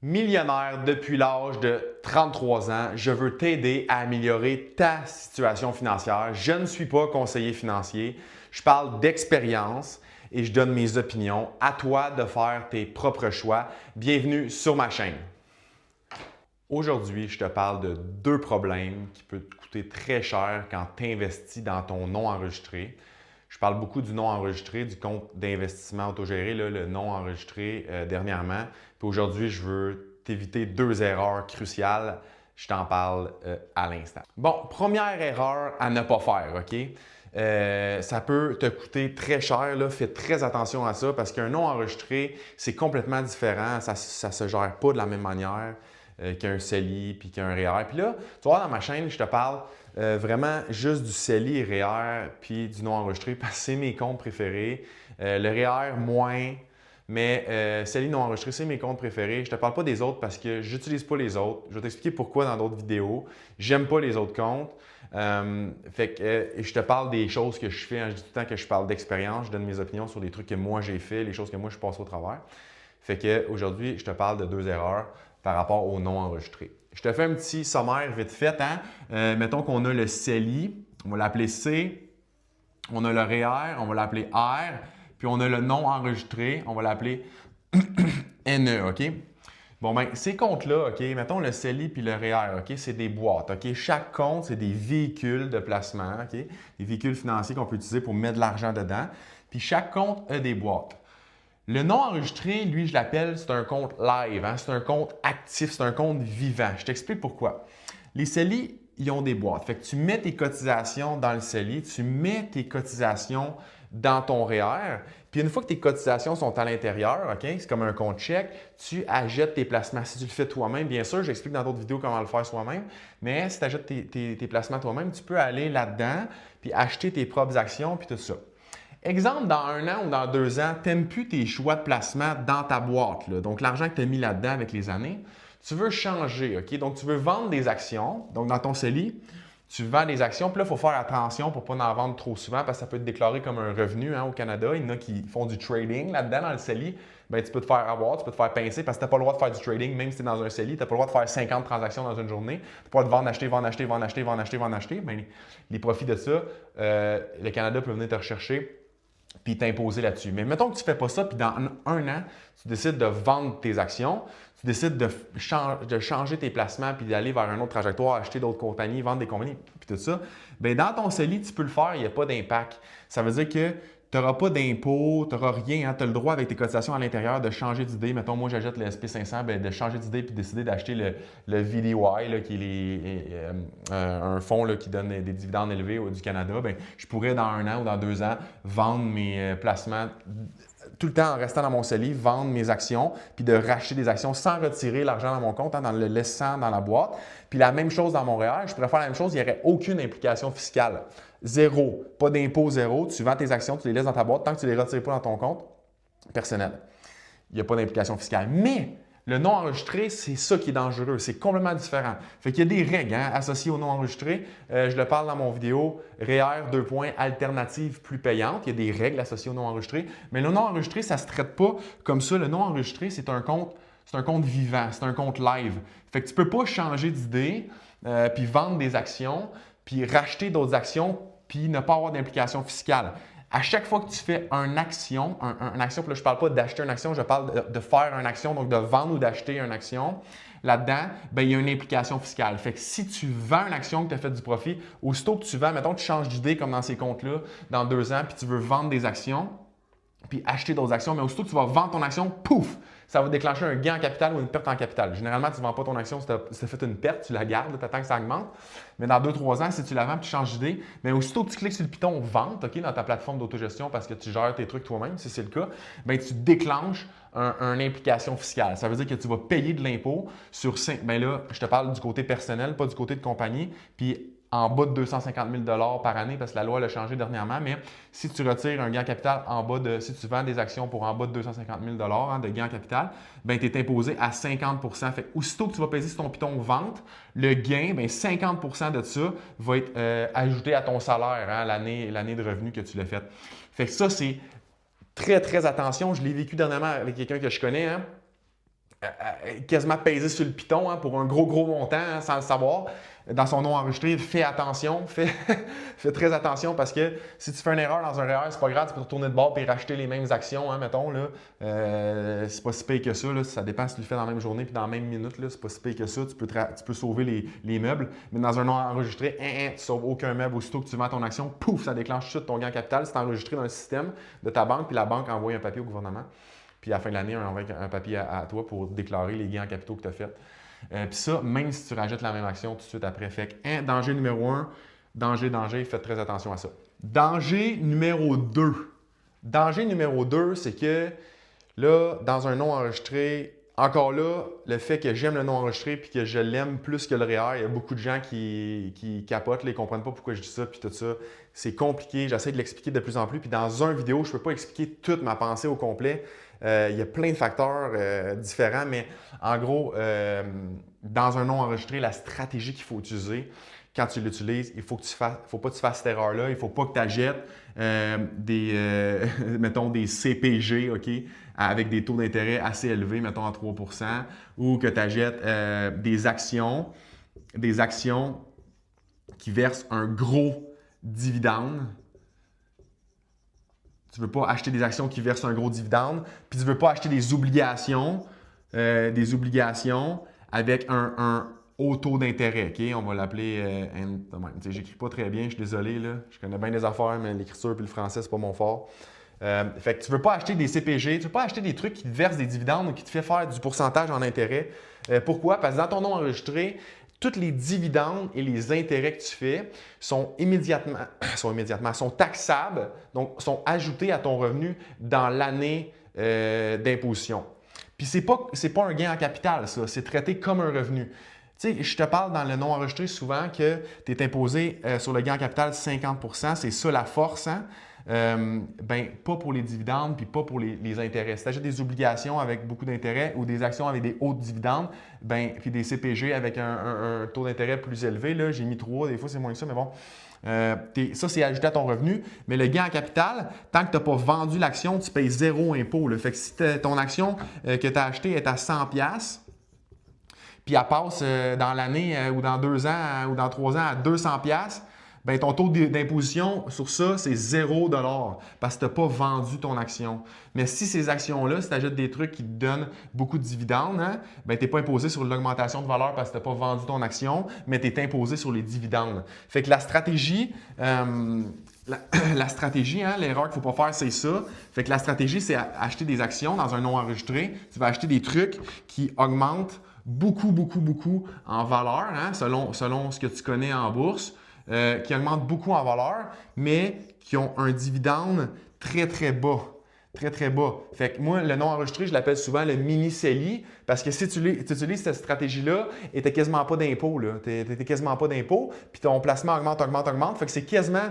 Millionnaire depuis l'âge de 33 ans, je veux t'aider à améliorer ta situation financière. Je ne suis pas conseiller financier, je parle d'expérience et je donne mes opinions. À toi de faire tes propres choix. Bienvenue sur ma chaîne. Aujourd'hui, je te parle de deux problèmes qui peuvent te coûter très cher quand tu investis dans ton non enregistré. Je parle beaucoup du non enregistré, du compte d'investissement autogéré, le non enregistré dernièrement. Puis aujourd'hui, je veux t'éviter deux erreurs cruciales. Je t'en parle à l'instant. Bon, première erreur à ne pas faire, OK? Ça peut te coûter très cher, là. Fais très attention à ça parce qu'un non enregistré, c'est complètement différent. Ça ne se gère pas de la même manière qu'un CELI puis qu'un REER. Puis là, tu vois, dans ma chaîne, je te parle vraiment juste du CELI et REER puis du non enregistré parce que c'est mes comptes préférés. Le REER, moins, mais CELI non enregistré, c'est mes comptes préférés. Je ne te parle pas des autres parce que je n'utilise pas les autres. Je vais t'expliquer pourquoi dans d'autres vidéos. J'aime pas les autres comptes. Je te parle des choses que je fais. Hein. Je dis tout le temps que je parle d'expérience. Je donne mes opinions sur les trucs que moi j'ai fait, les choses que moi je passe au travers. Fait qu'aujourd'hui, je te parle de deux erreurs par rapport au non enregistré. Je te fais un petit sommaire vite fait. Hein? Mettons qu'on a le CELI, on va l'appeler C. On a le REER, on va l'appeler R. Puis on a le non enregistré, on va l'appeler NE. OK? Bon, bien, ces comptes-là, OK, mettons le CELI puis le REER, OK, c'est des boîtes. OK? Chaque compte, c'est des véhicules de placement, OK? Des véhicules financiers qu'on peut utiliser pour mettre de l'argent dedans. Puis chaque compte a des boîtes. Le non enregistré, lui, je l'appelle, c'est un compte live, hein? C'est un compte actif, c'est un compte vivant. Je t'explique pourquoi. Les CELI, ils ont des boîtes. Fait que tu mets tes cotisations dans le CELI, tu mets tes cotisations dans ton REER, puis une fois que tes cotisations sont à l'intérieur, OK, c'est comme un compte chèque, tu achètes tes placements. Si tu le fais toi-même, bien sûr, j'explique dans d'autres vidéos comment le faire soi-même, mais si tu achètes tes placements toi-même, tu peux aller là-dedans puis acheter tes propres actions puis tout ça. Exemple, dans 1 an ou dans 2 ans, tu n'aimes plus tes choix de placement dans ta boîte. Là. Donc, l'argent que tu as mis là-dedans avec les années, tu veux changer. OK? Donc, tu veux vendre des actions. Donc, dans ton CELI, tu vends des actions. Puis là, il faut faire attention pour ne pas en vendre trop souvent parce que ça peut être déclaré comme un revenu hein, au Canada. Il y en a qui font du trading là-dedans dans le CELI. Bien, tu peux te faire avoir, tu peux te faire pincer parce que tu n'as pas le droit de faire du trading, même si tu es dans un CELI. Tu n'as pas le droit de faire 50 transactions dans une journée. Tu n'as pas le droit de vendre, acheter, vendre, acheter, vendre, acheter, vendre, acheter, vendre, acheter. Bien, les profits de ça, le Canada peut venir te rechercher puis t'imposer là-dessus. Mais mettons que tu ne fais pas ça, puis dans 1 an, tu décides de vendre tes actions, tu décides de changer tes placements, puis d'aller vers une autre trajectoire, acheter d'autres compagnies, vendre des compagnies, puis tout ça. Bien, dans ton CELI, tu peux le faire, il n'y a pas d'impact. Ça veut dire que tu n'auras pas d'impôt, tu n'auras rien. Hein? Tu as le droit avec tes cotisations à l'intérieur de changer d'idée. Mettons, moi, j'achète le SP500, bien, de changer d'idée puis décider d'acheter le VDY, là, qui est un fonds là, qui donne des dividendes élevés du Canada. Bien, je pourrais, dans 1 an ou dans 2 ans, vendre mes placements tout le temps en restant dans mon CELI, vendre mes actions, puis de racheter des actions sans retirer l'argent dans mon compte, hein, en le laissant dans la boîte. Puis la même chose dans mon REER, je pourrais faire la même chose, il n'y aurait aucune implication fiscale. Zéro. Pas d'impôt, zéro. Tu vends tes actions, tu les laisses dans ta boîte tant que tu ne les retires pas dans ton compte personnel. Il n'y a pas d'implication fiscale. Mais le non enregistré, c'est ça qui est dangereux. C'est complètement différent. Fait qu'il y a des règles hein, associées au non enregistré. Je le parle dans mon vidéo REER, alternative plus payante. Il y a des règles associées au non enregistré. Mais le non enregistré, ça ne se traite pas comme ça. Le non enregistré, c'est un compte vivant, c'est un compte live. Fait que tu ne peux pas changer d'idée, puis vendre des actions, puis racheter d'autres actions, puis ne pas avoir d'implication fiscale. À chaque fois que tu fais une action, action, puis là, je ne parle pas d'acheter une action, je parle de faire une action, donc de vendre ou d'acheter une action, là-dedans, bien, il y a une implication fiscale. Fait que si tu vends une action que tu as fait du profit, aussitôt que tu vends, mettons que tu changes d'idée comme dans ces comptes-là, dans 2 ans, puis tu veux vendre des actions, puis acheter d'autres actions, mais aussitôt que tu vas vendre ton action, pouf, ça va déclencher un gain en capital ou une perte en capital. Généralement, tu ne vends pas ton action si tu as fait une perte, tu la gardes, tu attends que ça augmente. Mais dans 2-3 ans, si tu la vends et tu changes d'idée, mais aussitôt que tu cliques sur le piton Vente OK, dans ta plateforme d'autogestion parce que tu gères tes trucs toi-même, si c'est le cas, bien, tu déclenches une implication fiscale. Ça veut dire que tu vas payer de l'impôt sur 5. Bien là, je te parle du côté personnel, pas du côté de compagnie. Puis en bas de 250 000 par année, parce que la loi l'a changé dernièrement, mais si tu retires un gain en capital si tu vends des actions pour en bas de 250 000 hein, de gain en capital, bien, tu es imposé à 50 %. Fait aussitôt que tu vas peser sur ton piton vente, le gain, bien, 50 % de ça va être ajouté à ton salaire, hein, l'année de revenu que tu l'as fait. Fait que ça, c'est très, très attention. Je l'ai vécu dernièrement avec quelqu'un que je connais. Hein. quasiment peser sur le piton hein, pour un gros montant hein, sans le savoir. Dans son nom enregistré, fais attention, fais très attention parce que si tu fais une erreur dans un REER, c'est pas grave, tu peux retourner de bord et racheter les mêmes actions, hein, mettons. Là. C'est pas si pire que ça, là, ça dépend si tu le fais dans la même journée puis dans la même minute, c'est pas si pire que ça, tu peux sauver les meubles. Mais dans un nom enregistré, tu ne sauves aucun meuble. Aussitôt que tu vends ton action, pouf, ça déclenche tout de suite ton gain en capital. C'est enregistré dans le système de ta banque puis la banque envoie un papier au gouvernement. Puis à la fin de l'année, on envoie un papier à toi pour déclarer les gains en capitaux que tu as faits. Puis ça, même si tu rajoutes la même action tout de suite après. Fait que, danger numéro 1, danger, faites très attention à ça. Danger numéro 2. Danger numéro 2, c'est que là, dans un nom enregistré, encore là, le fait que j'aime le nom enregistré puis que je l'aime plus que le REER, il y a beaucoup de gens qui capotent, ils ne comprennent pas pourquoi je dis ça puis tout ça. C'est compliqué, j'essaie de l'expliquer de plus en plus. Puis dans une vidéo, je ne peux pas expliquer toute ma pensée au complet. Il y a plein de facteurs différents, mais en gros, dans un nom enregistré, la stratégie qu'il faut utiliser quand tu l'utilises, il faut pas que tu fasses cette erreur-là. Il ne faut pas que tu achètes mettons des CPG, OK, avec des taux d'intérêt assez élevés, mettons à 3 % ou que tu achètes des actions qui versent un gros dividende. Tu ne veux pas acheter des actions qui versent un gros dividende, puis tu ne veux pas acheter des obligations avec un haut taux d'intérêt. Okay? On va l'appeler j'écris pas très bien, je suis désolé. Là. Je connais bien les affaires, mais l'écriture et le français, c'est pas mon fort. Fait que tu ne veux pas acheter des CPG, tu ne veux pas acheter des trucs qui te versent des dividendes ou qui te fait faire du pourcentage en intérêt. Pourquoi? Parce que dans ton nom enregistré, tous les dividendes et les intérêts que tu fais sont taxables, donc sont ajoutés à ton revenu dans l'année d'imposition. Puis c'est pas un gain en capital, ça, c'est traité comme un revenu. Tu sais, je te parle dans le nom enregistré souvent que tu es imposé sur le gain en capital 50 %, c'est ça la force, hein? Pas pour les dividendes puis pas pour les intérêts. Si tu achètes des obligations avec beaucoup d'intérêts ou des actions avec des hauts dividendes, puis des CPG avec un taux d'intérêt plus élevé, là, j'ai mis 3, des fois c'est moins que ça, mais bon, ça c'est ajouté à ton revenu. Mais le gain en capital, tant que tu n'as pas vendu l'action, tu payes 0 impôt. Là. Fait que si ton action que tu as achetée est à 100$, puis elle passe dans l'année ou dans 2 ans ou dans 3 ans à 200$, ben ton taux d'imposition sur ça, c'est 0$ parce que tu n'as pas vendu ton action. Mais si ces actions-là, si tu achètes des trucs qui te donnent beaucoup de dividendes, hein, ben tu n'es pas imposé sur l'augmentation de valeur parce que tu n'as pas vendu ton action, mais tu es imposé sur les dividendes. Fait que la stratégie, l'erreur qu'il ne faut pas faire, c'est ça. Fait que la stratégie, c'est acheter des actions dans un nom enregistré. Tu vas acheter des trucs qui augmentent beaucoup en valeur, hein, selon ce que tu connais en bourse. Qui augmentent beaucoup en valeur, mais qui ont un dividende très bas. Très bas. Fait que moi, le nom enregistré, je l'appelle souvent le mini-CELI parce que si tu utilises cette stratégie-là, tu n'as quasiment pas d'impôt. Tu n'as quasiment pas d'impôt, puis ton placement augmente. Fait que c'est quasiment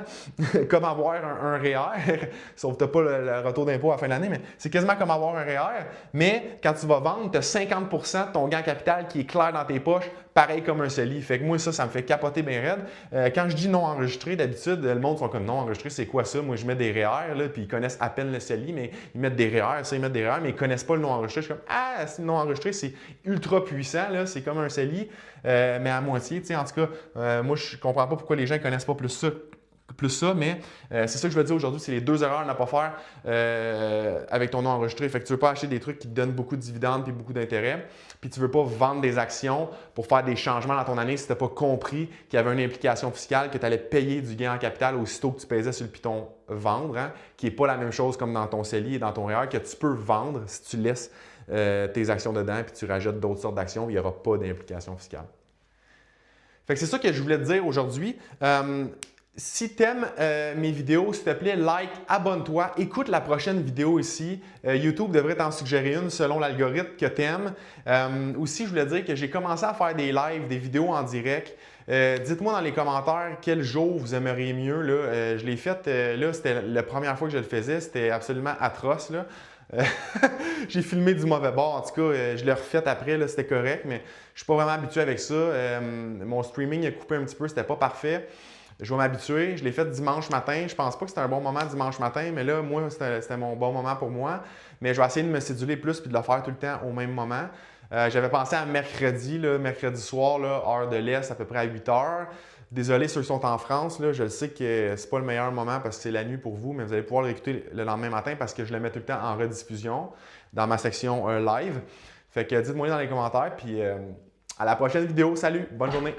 comme avoir un REER, sauf que tu n'as pas le retour d'impôt à la fin de l'année, mais c'est quasiment comme avoir un REER. Mais quand tu vas vendre, tu as 50 % de ton gain en capital qui est clair dans tes poches, pareil comme un CELI. Fait que moi, ça me fait capoter bien raide. Quand je dis non enregistré, d'habitude, le monde sont comme non enregistré, c'est quoi ça? Moi, je mets des REER, là, puis ils connaissent à peine le CELI, mais ils mettent des REER, mais ils ne connaissent pas le non enregistré. Je suis comme c'est le non enregistré, c'est ultra puissant, là, c'est comme un CELI, mais à moitié. En tout cas, moi, je ne comprends pas pourquoi les gens ne connaissent pas plus ça, mais c'est ça que je veux dire aujourd'hui, c'est les 2 erreurs à ne pas faire avec ton nom enregistré. Fait que tu ne veux pas acheter des trucs qui te donnent beaucoup de dividendes et beaucoup d'intérêts, puis tu ne veux pas vendre des actions pour faire des changements dans ton année si tu n'as pas compris qu'il y avait une implication fiscale, que tu allais payer du gain en capital aussitôt que tu pesais sur le piton vendre, hein, qui n'est pas la même chose comme dans ton CELI et dans ton REER, que tu peux vendre si tu laisses tes actions dedans puis tu rajoutes d'autres sortes d'actions, il n'y aura pas d'implication fiscale. Fait que c'est ça que je voulais te dire aujourd'hui. Si tu aimes mes vidéos, s'il te plaît, like, abonne-toi, écoute la prochaine vidéo ici. YouTube devrait t'en suggérer une selon l'algorithme que tu aimes. Aussi, je voulais dire que j'ai commencé à faire des lives, des vidéos en direct. Dites-moi dans les commentaires quel jour vous aimeriez mieux. Là. Je l'ai fait, là, c'était la première fois que je le faisais, c'était absolument atroce. Là. J'ai filmé du mauvais bord. En tout cas, je l'ai refait après, c'était correct, mais je ne suis pas vraiment habitué avec ça. Mon streaming a coupé un petit peu, c'était pas parfait. Je vais m'habituer. Je l'ai fait dimanche matin. Je pense pas que c'était un bon moment dimanche matin, mais là, moi, c'était mon bon moment pour moi. Mais je vais essayer de me céduler plus et de le faire tout le temps au même moment. J'avais pensé à mercredi, là, mercredi soir, là, heure de l'Est, à peu près à 8 heures. Désolé ceux qui sont en France, là, je le sais que c'est pas le meilleur moment parce que c'est la nuit pour vous, mais vous allez pouvoir l'écouter le lendemain matin parce que je le mets tout le temps en rediffusion dans ma section live. Fait que dites-moi dans les commentaires, puis à la prochaine vidéo. Salut, bonne journée!